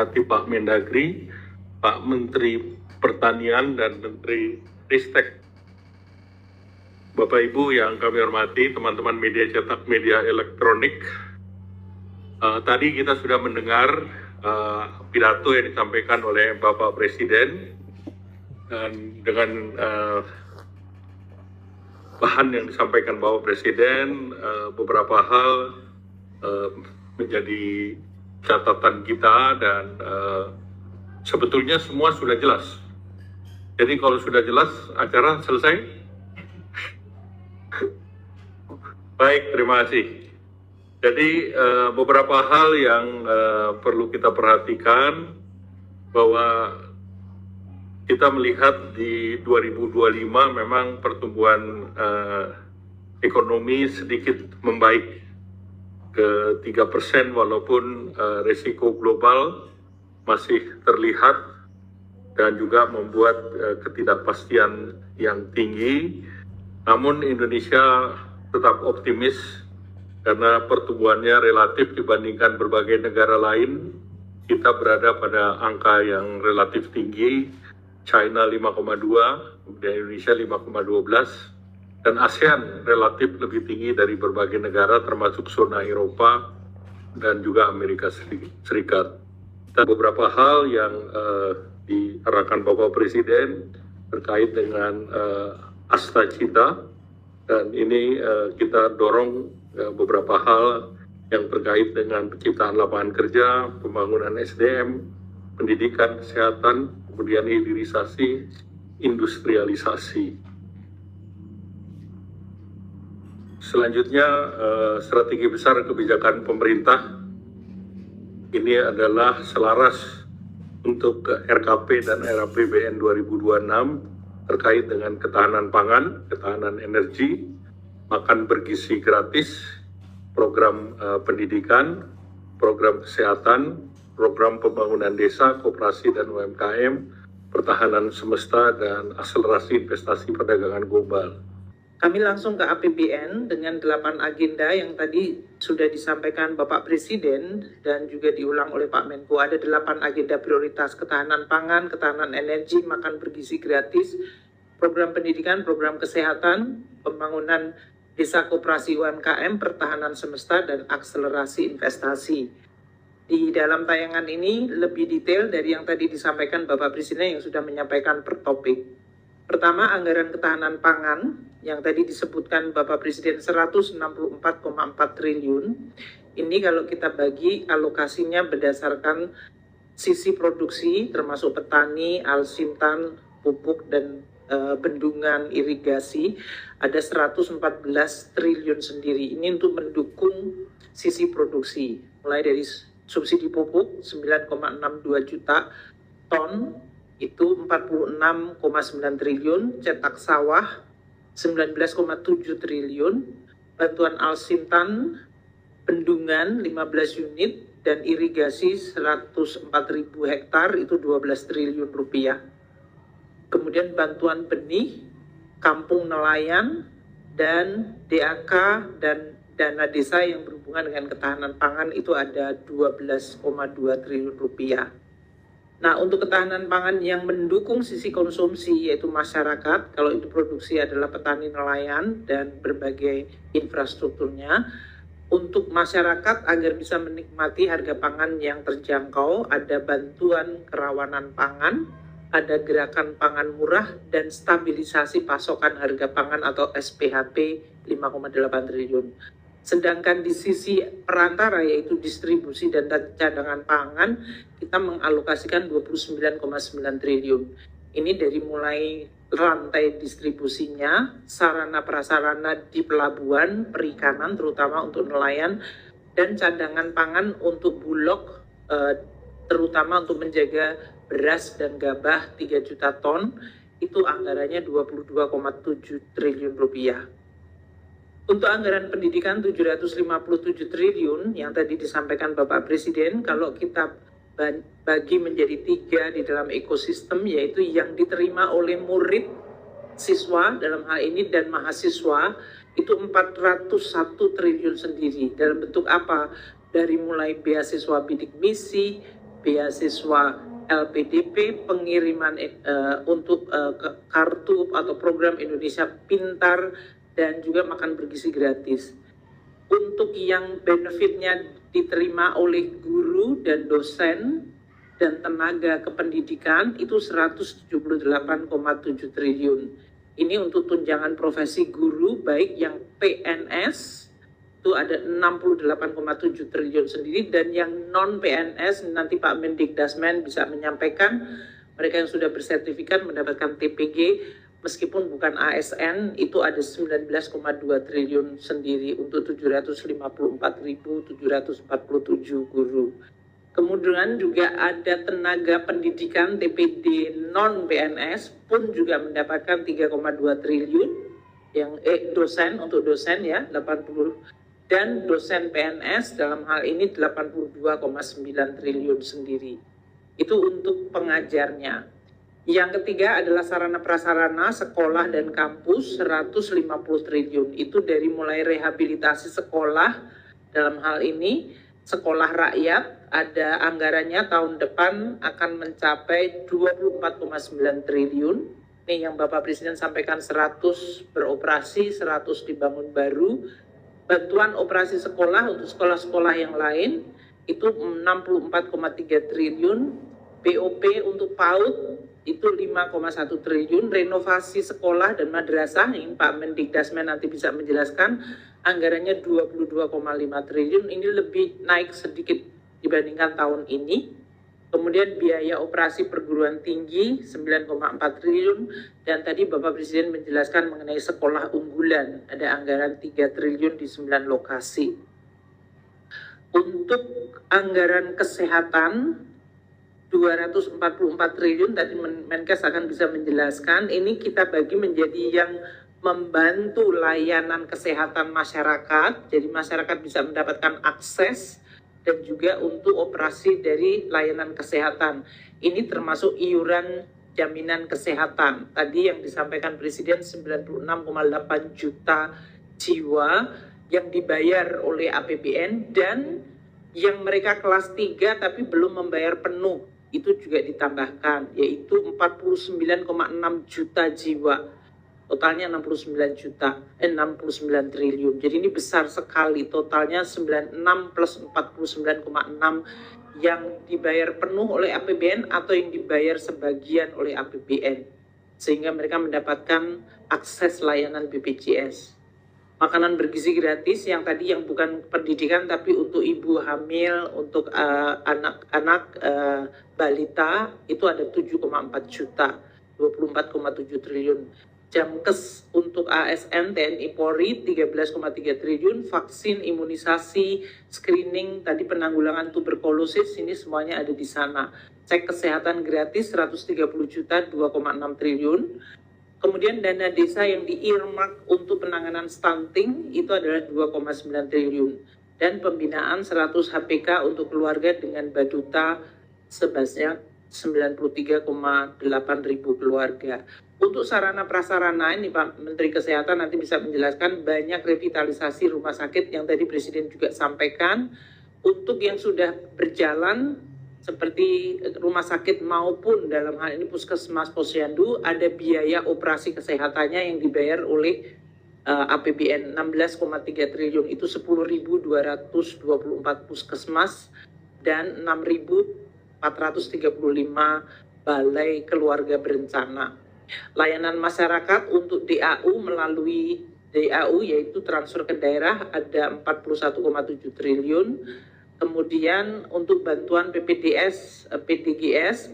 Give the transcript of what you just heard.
hormati Pak Mendagri, Pak Menteri Pertanian dan Menteri Ristek. Bapak Ibu yang kami hormati, teman-teman media cetak, media elektronik, tadi kita sudah mendengar pidato yang disampaikan oleh Bapak Presiden, dan dengan bahan yang disampaikan Bapak Presiden, beberapa hal menjadi catatan kita, dan sebetulnya semua sudah jelas. Jadi kalau sudah jelas, acara selesai. Baik, terima kasih. Jadi beberapa hal yang perlu kita perhatikan, bahwa kita melihat di 2025 memang pertumbuhan ekonomi sedikit membaik ke 3%, walaupun risiko global masih terlihat dan juga membuat ketidakpastian yang tinggi. Namun Indonesia tetap optimis karena pertumbuhannya relatif dibandingkan berbagai negara lain. Kita berada pada angka yang relatif tinggi, China 5,2, kemudian Indonesia 5,12, dan ASEAN relatif lebih tinggi dari berbagai negara termasuk zona Eropa dan juga Amerika Serikat. Dan beberapa hal yang diarahkan Bapak Presiden terkait dengan Astacita, dan ini kita dorong beberapa hal yang terkait dengan penciptaan lapangan kerja, pembangunan SDM, pendidikan, kesehatan, kemudian hilirisasi, industrialisasi. Selanjutnya, strategi besar kebijakan pemerintah ini adalah selaras untuk RKP dan RAPBN 2026 terkait dengan ketahanan pangan, ketahanan energi, makan bergizi gratis, program pendidikan, program kesehatan, program pembangunan desa, koperasi dan UMKM, pertahanan semesta, dan akselerasi investasi perdagangan global. Kami langsung ke APBN dengan 8 agenda yang tadi sudah disampaikan Bapak Presiden dan juga diulang oleh Pak Menko. Ada 8 agenda prioritas: ketahanan pangan, ketahanan energi, makan bergizi gratis, program pendidikan, program kesehatan, pembangunan desa, koperasi, UMKM, pertahanan semesta, dan akselerasi investasi. Di dalam tayangan ini lebih detail dari yang tadi disampaikan Bapak Presiden yang sudah menyampaikan per topik. Pertama, anggaran ketahanan pangan yang tadi disebutkan Bapak Presiden 164,4 triliun. Ini kalau kita bagi alokasinya berdasarkan sisi produksi termasuk petani, alsintan, pupuk, dan bendungan irigasi, ada 114 triliun sendiri. Ini untuk mendukung sisi produksi, mulai dari subsidi pupuk 9,62 juta ton, itu 46,9 triliun, cetak sawah 19,7 triliun, bantuan alsintan, bendungan 15 unit, dan irigasi 104.000 hektar, itu 12 triliun rupiah. Kemudian bantuan benih, kampung nelayan, dan DAK dan dana desa yang berhubungan dengan ketahanan pangan itu ada 12,2 triliun rupiah. Nah, untuk ketahanan pangan yang mendukung sisi konsumsi yaitu masyarakat, kalau itu produksi adalah petani, nelayan, dan berbagai infrastrukturnya. Untuk masyarakat agar bisa menikmati harga pangan yang terjangkau, ada bantuan kerawanan pangan, ada gerakan pangan murah, dan stabilisasi pasokan harga pangan atau SPHP 5,8 triliun. Sedangkan di sisi perantara yaitu distribusi dan cadangan pangan, kita mengalokasikan 29,9 triliun. Ini dari mulai rantai distribusinya, sarana prasarana di pelabuhan, perikanan terutama untuk nelayan, dan cadangan pangan untuk bulog, terutama untuk menjaga beras dan gabah 3 juta ton, itu anggarannya 22,7 triliun rupiah. Untuk anggaran pendidikan 757 triliun yang tadi disampaikan Bapak Presiden, kalau kita bagi menjadi 3 di dalam ekosistem, yaitu yang diterima oleh murid, siswa dalam hal ini, dan mahasiswa, itu 401 triliun sendiri. Dalam bentuk apa? Dari mulai beasiswa bidik misi, beasiswa LPDP, pengiriman untuk kartu atau program Indonesia Pintar, dan juga makan bergizi gratis. Untuk yang benefitnya diterima oleh guru dan dosen dan tenaga kependidikan itu 178,7 triliun. Ini untuk tunjangan profesi guru baik yang PNS itu ada 68,7 triliun sendiri, dan yang non PNS nanti Pak Mendikdasmen bisa menyampaikan, mereka yang sudah bersertifikat mendapatkan TPG meskipun bukan ASN itu ada 19,2 triliun sendiri untuk 754.747 guru. Kemudian juga ada tenaga pendidikan TPD non PNS pun juga mendapatkan 3,2 triliun yang dosen untuk dosen ya 80, dan dosen PNS dalam hal ini 82,9 triliun sendiri. Itu untuk pengajarnya. Yang ketiga adalah sarana prasarana sekolah dan kampus 150 triliun. Itu dari mulai rehabilitasi sekolah, dalam hal ini sekolah rakyat ada anggarannya tahun depan akan mencapai 24,9 triliun. Ini yang Bapak Presiden sampaikan 100 beroperasi, 100 dibangun baru. Bantuan operasi sekolah untuk sekolah-sekolah yang lain itu 64,3 triliun, BOP untuk PAUD itu 5,1 triliun, renovasi sekolah dan madrasah, ini Pak Mendikdasmen nanti bisa menjelaskan, anggarannya 22,5 triliun, ini lebih naik sedikit dibandingkan tahun ini. Kemudian biaya operasi perguruan tinggi 9,4 triliun, dan tadi Bapak Presiden menjelaskan mengenai sekolah unggulan, ada anggaran 3 triliun di 9 lokasi. Untuk anggaran kesehatan 244 triliun, tadi Menkes akan bisa menjelaskan, ini kita bagi menjadi yang membantu layanan kesehatan masyarakat, jadi masyarakat bisa mendapatkan akses, dan juga untuk operasi dari layanan kesehatan. Ini termasuk iuran jaminan kesehatan. Tadi yang disampaikan Presiden 96,8 juta jiwa yang dibayar oleh APBN, dan yang mereka kelas 3 tapi belum membayar penuh, itu juga ditambahkan, yaitu 49,6 juta jiwa. Totalnya 69 triliun. Jadi ini besar sekali. Totalnya 96 plus 49,6 yang dibayar penuh oleh APBN atau yang dibayar sebagian oleh APBN. Sehingga mereka mendapatkan akses layanan BPJS. Makanan bergizi gratis yang tadi yang bukan pendidikan tapi untuk ibu hamil, untuk anak-anak balita itu ada 7,4 juta, 24,7 triliun. Jamkes untuk ASN, TNI Polri 13,3 triliun, vaksin, imunisasi, screening, tadi penanggulangan tuberkulosis, ini semuanya ada di sana. Cek kesehatan gratis 130 juta, 2,6 triliun. Kemudian dana desa yang di-earmark untuk penanganan stunting itu adalah 2,9 triliun. Dan pembinaan 100 HPK untuk keluarga dengan baduta sebanyak 93,8 ribu keluarga. Untuk sarana prasarana ini Pak Menteri Kesehatan nanti bisa menjelaskan, banyak revitalisasi rumah sakit yang tadi Presiden juga sampaikan. Untuk yang sudah berjalan seperti rumah sakit maupun dalam hal ini Puskesmas Posyandu, ada biaya operasi kesehatannya yang dibayar oleh APBN 16,3 triliun, itu 10.224 puskesmas dan 6.435 balai keluarga berencana. Layanan masyarakat untuk DAU melalui DAU yaitu transfer ke daerah ada 41,7 triliun. Kemudian untuk bantuan PPDS, PDGS